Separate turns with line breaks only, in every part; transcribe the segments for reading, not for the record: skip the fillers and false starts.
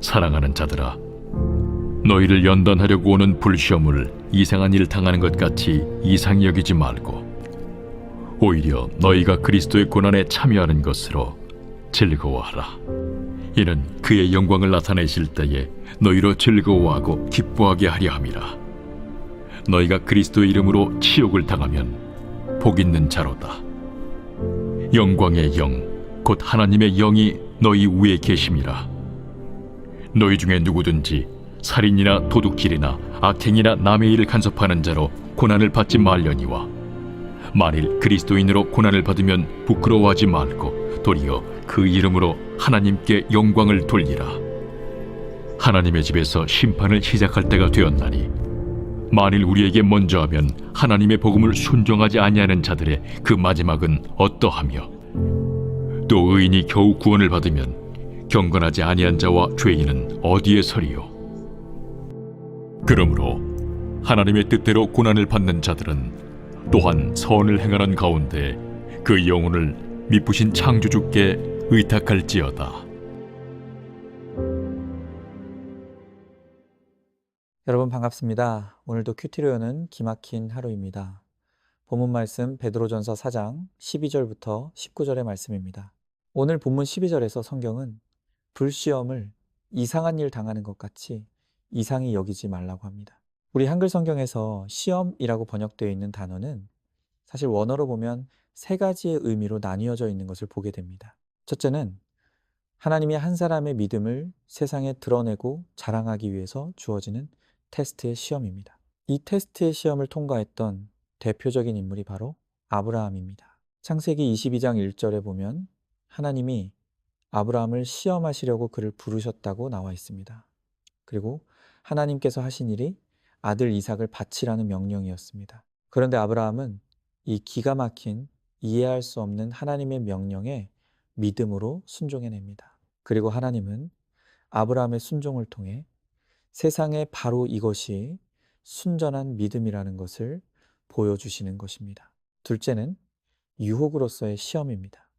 사랑하는 자들아, 너희를 연단하려고 오는 불시험을 이상한 일 당하는 것 같이 이상히 여기지 말고 오히려 너희가 그리스도의 고난에 참여하는 것으로 즐거워하라. 이는 그의 영광을 나타내실 때에 너희로 즐거워하고 기뻐하게 하려 함이라. 너희가 그리스도의 이름으로 치욕을 당하면 복 있는 자로다. 영광의 영, 곧 하나님의 영이 너희 위에 계심이라. 너희 중에 누구든지 살인이나 도둑질이나 악행이나 남의 일을 간섭하는 자로 고난을 받지 말려니와, 만일 그리스도인으로 고난을 받으면 부끄러워하지 말고 도리어 그 이름으로 하나님께 영광을 돌리라. 하나님의 집에서 심판을 시작할 때가 되었나니, 만일 우리에게 먼저 하면 하나님의 복음을 순종하지 아니하는 자들의 그 마지막은 어떠하며, 또 의인이 겨우 구원을 받으면 경건하지 아니한 자와 죄인은 어디에 서리요? 그러므로 하나님의 뜻대로 고난을 받는 자들은 또한 선을 행하는 가운데 그 영혼을 미쁘신 창조주께 의탁할지어다.
여러분 반갑습니다. 오늘도 큐티로 여는 기막힌 하루입니다. 본문 말씀 베드로전서 4장 12절부터 19절의 말씀입니다. 오늘 본문 12절에서 성경은 불시험을 이상한 일 당하는 것 같이 이상히 여기지 말라고 합니다. 우리 한글 성경에서 시험이라고 번역되어 있는 단어는 사실 원어로 보면 세 가지의 의미로 나뉘어져 있는 것을 보게 됩니다. 첫째는 하나님이 한 사람의 믿음을 세상에 드러내고 자랑하기 위해서 주어지는 테스트의 시험입니다. 이 테스트의 시험을 통과했던 대표적인 인물이 바로 아브라함입니다. 창세기 22장 1절에 보면 하나님이 아브라함을 시험하시려고 그를 부르셨다고 나와 있습니다. 그리고 하나님께서 하신 일이 아들 이삭을 바치라는 명령이었습니다. 그런데 아브라함은 이 기가 막힌 이해할 수 없는 하나님의 명령에 믿음으로 순종해냅니다. 그리고 하나님은 아브라함의 순종을 통해 세상에 바로 이것이 순전한 믿음이라는 것을 보여주시는 것입니다. 둘째는 유혹으로서의 시험입니다.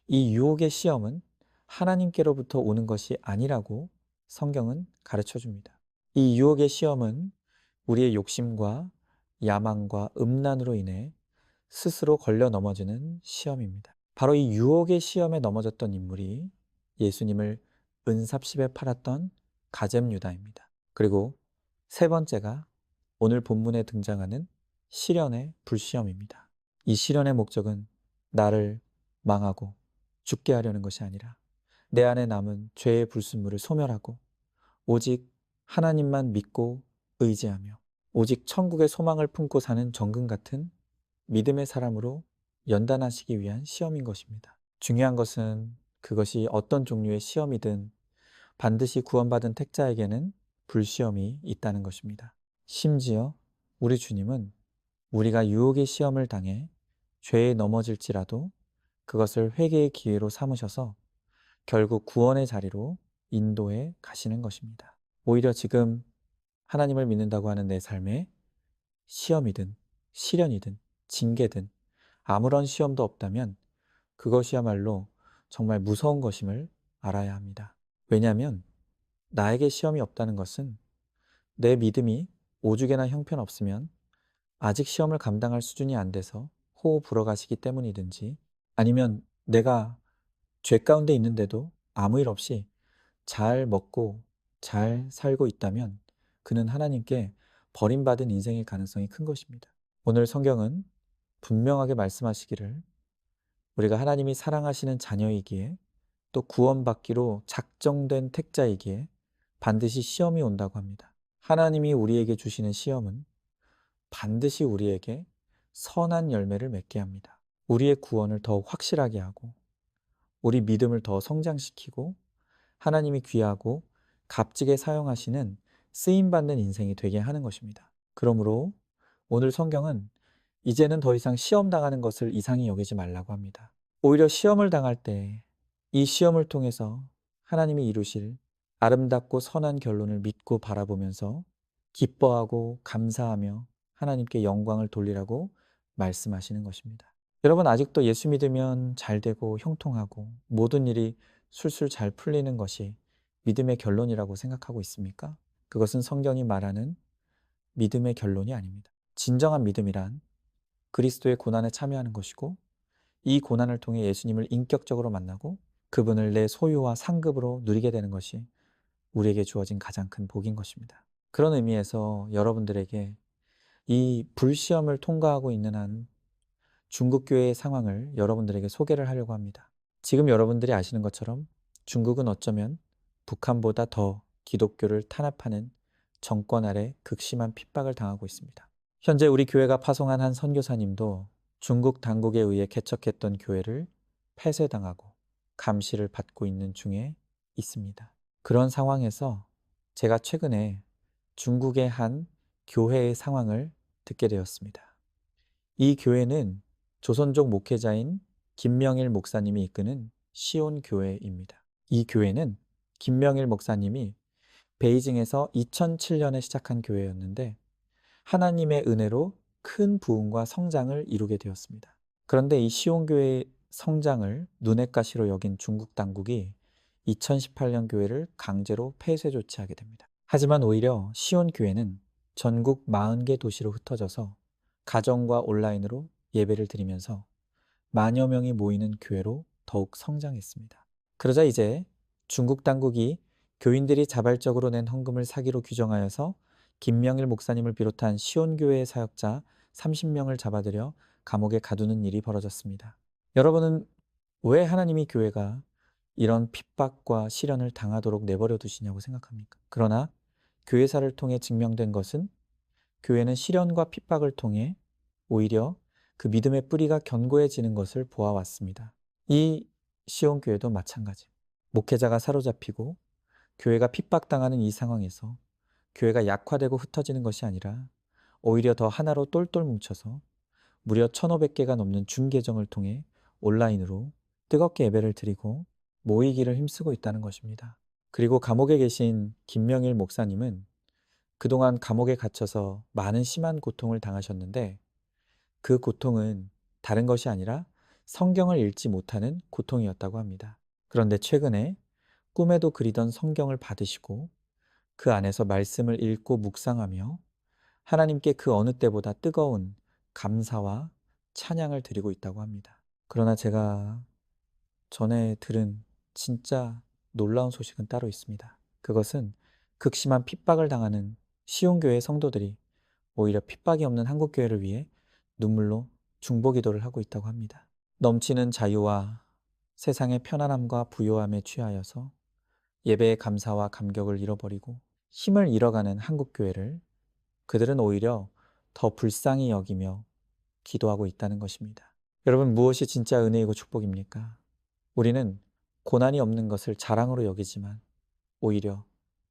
이 유혹의 시험은 하나님께로부터 오는 것이 아니라고 성경은 가르쳐 줍니다. 이 유혹의 시험은 우리의 욕심과 야망과 음란으로 인해 스스로 걸려 넘어지는 시험입니다. 바로 이 유혹의 시험에 넘어졌던 인물이 예수님을 은삽십에 팔았던 가룟 유다입니다. 그리고 세 번째가 오늘 본문에 등장하는 시련의 불시험입니다. 이 시련의 목적은 나를 망하고 죽게 하려는 것이 아니라 내 안에 남은 죄의 불순물을 소멸하고 오직 하나님만 믿고 의지하며 오직 천국의 소망을 품고 사는 정금 같은 믿음의 사람으로 연단하시기 위한 시험인 것입니다. 중요한 것은 그것이 어떤 종류의 시험이든 반드시 구원받은 택자에게는 불시험이 있다는 것입니다. 심지어 우리 주님은 우리가 유혹의 시험을 당해 죄에 넘어질지라도 그것을 회개의 기회로 삼으셔서 결국 구원의 자리로 인도해 가시는 것입니다. 오히려 지금 하나님을 믿는다고 하는 내 삶에 시험이든 시련이든 징계든 아무런 시험도 없다면 그것이야말로 정말 무서운 것임을 알아야 합니다. 왜냐하면 나에게 시험이 없다는 것은 내 믿음이 오죽에나 형편없으면 아직 시험을 감당할 수준이 안 돼서 호호 불어가시기 때문이든지, 아니면 내가 죄 가운데 있는데도 아무 일 없이 잘 먹고 잘 살고 있다면 그는 하나님께 버림받은 인생일 가능성이 큰 것입니다. 오늘 성경은 분명하게 말씀하시기를 우리가 하나님이 사랑하시는 자녀이기에 또 구원받기로 작정된 택자이기에 반드시 시험이 온다고 합니다. 하나님이 우리에게 주시는 시험은 반드시 우리에게 선한 열매를 맺게 합니다. 우리의 구원을 더 확실하게 하고 우리 믿음을 더 성장시키고 하나님이 귀하고 값지게 사용하시는 쓰임받는 인생이 되게 하는 것입니다. 그러므로 오늘 성경은 이제는 더 이상 시험 당하는 것을 이상히 여기지 말라고 합니다. 오히려 시험을 당할 때 이 시험을 통해서 하나님이 이루실 아름답고 선한 결론을 믿고 바라보면서 기뻐하고 감사하며 하나님께 영광을 돌리라고 말씀하시는 것입니다. 여러분, 아직도 예수 믿으면 잘 되고 형통하고 모든 일이 술술 잘 풀리는 것이 믿음의 결론이라고 생각하고 있습니까? 그것은 성경이 말하는 믿음의 결론이 아닙니다. 진정한 믿음이란 그리스도의 고난에 참여하는 것이고, 이 고난을 통해 예수님을 인격적으로 만나고 그분을 내 소유와 상급으로 누리게 되는 것이 우리에게 주어진 가장 큰 복인 것입니다. 그런 의미에서 여러분들에게 이 불시험을 통과하고 있는 한 중국 교회의 상황을 여러분들에게 소개를 하려고 합니다. 지금 여러분들이 아시는 것처럼 중국은 어쩌면 북한보다 더 기독교를 탄압하는 정권 아래 극심한 핍박을 당하고 있습니다. 현재 우리 교회가 파송한 한 선교사님도 중국 당국에 의해 개척했던 교회를 폐쇄당하고 감시를 받고 있는 중에 있습니다. 그런 상황에서 제가 최근에 중국의 한 교회의 상황을 듣게 되었습니다. 이 교회는 조선족 목회자인 김명일 목사님이 이끄는 시온 교회입니다. 이 교회는 김명일 목사님이 베이징에서 2007년에 시작한 교회였는데 하나님의 은혜로 큰 부흥과 성장을 이루게 되었습니다. 그런데 이 시온 교회의 성장을 눈엣 가시로 여긴 중국 당국이 2018년 교회를 강제로 폐쇄 조치하게 됩니다. 하지만 오히려 시온 교회는 전국 40개 도시로 흩어져서 가정과 온라인으로 예배를 드리면서 만여 명이 모이는 교회로 더욱 성장했습니다. 그러자 이제 중국 당국이 교인들이 자발적으로 낸 헌금을 사기로 규정하여서 김명일 목사님을 비롯한 시온교회의 사역자 30명을 잡아들여 감옥에 가두는 일이 벌어졌습니다. 여러분은 왜 하나님이 교회가 이런 핍박과 시련을 당하도록 내버려 두시냐고 생각합니까? 그러나 교회사를 통해 증명된 것은 교회는 시련과 핍박을 통해 오히려 그 믿음의 뿌리가 견고해지는 것을 보아왔습니다. 이 시온교회도 마찬가지. 목회자가 사로잡히고 교회가 핍박당하는 이 상황에서 교회가 약화되고 흩어지는 것이 아니라 오히려 더 하나로 똘똘 뭉쳐서 무려 1,500개가 넘는 중계정을 통해 온라인으로 뜨겁게 예배를 드리고 모이기를 힘쓰고 있다는 것입니다. 그리고 감옥에 계신 김명일 목사님은 그동안 감옥에 갇혀서 많은 심한 고통을 당하셨는데 그 고통은 다른 것이 아니라 성경을 읽지 못하는 고통이었다고 합니다. 그런데 최근에 꿈에도 그리던 성경을 받으시고 그 안에서 말씀을 읽고 묵상하며 하나님께 그 어느 때보다 뜨거운 감사와 찬양을 드리고 있다고 합니다. 그러나 제가 전에 들은 진짜 놀라운 소식은 따로 있습니다. 그것은 극심한 핍박을 당하는 시온교회 성도들이 오히려 핍박이 없는 한국교회를 위해 눈물로 중보기도를 하고 있다고 합니다. 넘치는 자유와 세상의 편안함과 부요함에 취하여서 예배의 감사와 감격을 잃어버리고 힘을 잃어가는 한국교회를 그들은 오히려 더 불쌍히 여기며 기도하고 있다는 것입니다. 여러분, 무엇이 진짜 은혜이고 축복입니까? 우리는 고난이 없는 것을 자랑으로 여기지만 오히려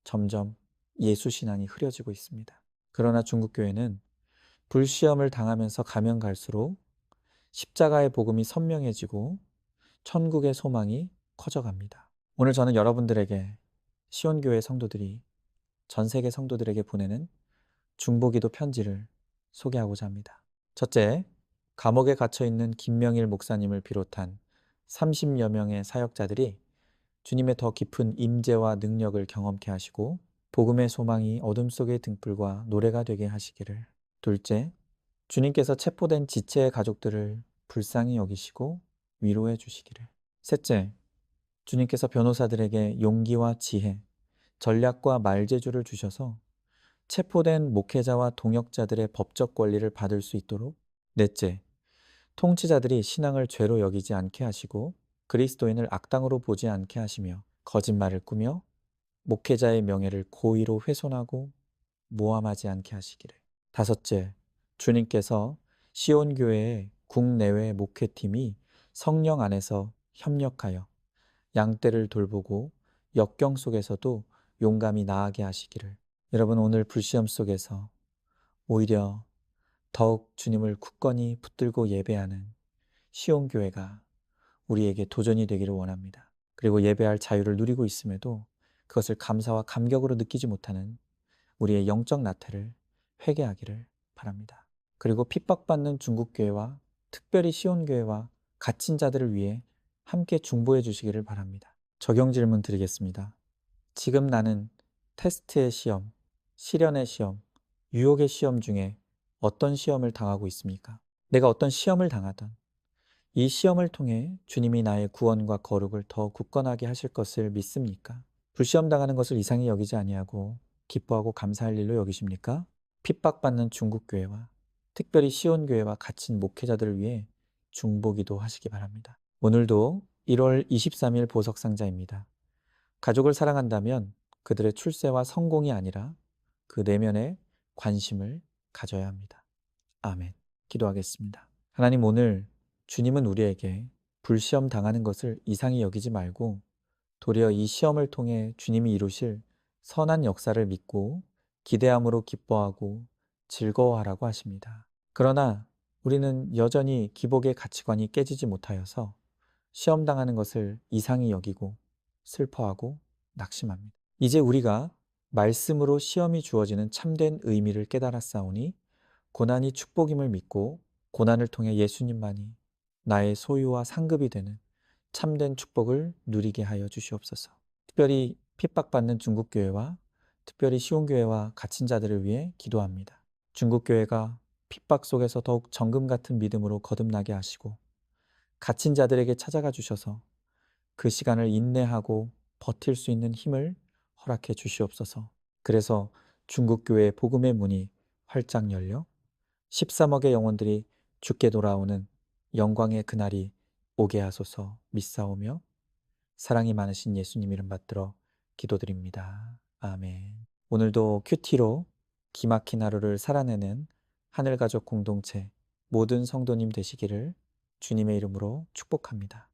점점 예수 신앙이 흐려지고 있습니다. 그러나 중국교회는 불시험을 당하면서 가면 갈수록 십자가의 복음이 선명해지고 천국의 소망이 커져갑니다. 오늘 저는 여러분들에게 시온교회 성도들이 전 세계 성도들에게 보내는 중보기도 편지를 소개하고자 합니다. 첫째, 감옥에 갇혀있는 김명일 목사님을 비롯한 30여 명의 사역자들이 주님의 더 깊은 임재와 능력을 경험케 하시고 복음의 소망이 어둠 속의 등불과 노래가 되게 하시기를. 둘째, 주님께서 체포된 지체의 가족들을 불쌍히 여기시고 위로해 주시기를. 셋째, 주님께서 변호사들에게 용기와 지혜, 전략과 말재주를 주셔서 체포된 목회자와 동역자들의 법적 권리를 받을 수 있도록. 넷째, 통치자들이 신앙을 죄로 여기지 않게 하시고 그리스도인을 악당으로 보지 않게 하시며 거짓말을 꾸며 목회자의 명예를 고의로 훼손하고 모함하지 않게 하시기를. 다섯째, 주님께서 시온교회의 국내외 목회팀이 성령 안에서 협력하여 양떼를 돌보고 역경 속에서도 용감히 나아가게 하시기를. 여러분, 오늘 불시험 속에서 오히려 더욱 주님을 굳건히 붙들고 예배하는 시온교회가 우리에게 도전이 되기를 원합니다. 그리고 예배할 자유를 누리고 있음에도 그것을 감사와 감격으로 느끼지 못하는 우리의 영적 나태를 회개하기를 바랍니다. 그리고 핍박받는 중국교회와 특별히 시온교회와 갇힌 자들을 위해 함께 중보해 주시기를 바랍니다. 적용 질문 드리겠습니다. 지금 나는 테스트의 시험, 시련의 시험, 유혹의 시험 중에 어떤 시험을 당하고 있습니까? 내가 어떤 시험을 당하던 이 시험을 통해 주님이 나의 구원과 거룩을 더 굳건하게 하실 것을 믿습니까? 불시험 당하는 것을 이상히 여기지 아니하고 기뻐하고 감사할 일로 여기십니까? 핍박받는 중국 교회와 특별히 시온 교회와 갇힌 목회자들을 위해 중보기도 하시기 바랍니다. 오늘도 1월 23일 보석 상자입니다. 가족을 사랑한다면 그들의 출세와 성공이 아니라 그 내면에 관심을 가져야 합니다. 아멘. 기도하겠습니다. 하나님, 오늘 주님은 우리에게 불시험 당하는 것을 이상히 여기지 말고 도리어 이 시험을 통해 주님이 이루실 선한 역사를 믿고 기대함으로 기뻐하고 즐거워하라고 하십니다. 그러나 우리는 여전히 기복의 가치관이 깨지지 못하여서 시험 당하는 것을 이상히 여기고 슬퍼하고 낙심합니다. 이제 우리가 말씀으로 시험이 주어지는 참된 의미를 깨달았사오니 고난이 축복임을 믿고 고난을 통해 예수님만이 나의 소유와 상급이 되는 참된 축복을 누리게 하여 주시옵소서. 특별히 핍박받는 중국교회와 특별히 시온교회와 갇힌 자들을 위해 기도합니다. 중국교회가 핍박 속에서 더욱 정금 같은 믿음으로 거듭나게 하시고 갇힌 자들에게 찾아가 주셔서 그 시간을 인내하고 버틸 수 있는 힘을 허락해 주시옵소서. 그래서 중국교회의 복음의 문이 활짝 열려 13억의 영혼들이 죽게 돌아오는 영광의 그날이 오게 하소서 믿사오며 사랑이 많으신 예수님 이름 받들어 기도드립니다. 아멘. 오늘도 큐티로 기막힌 하루를 살아내는 하늘가족 공동체 모든 성도님 되시기를 주님의 이름으로 축복합니다.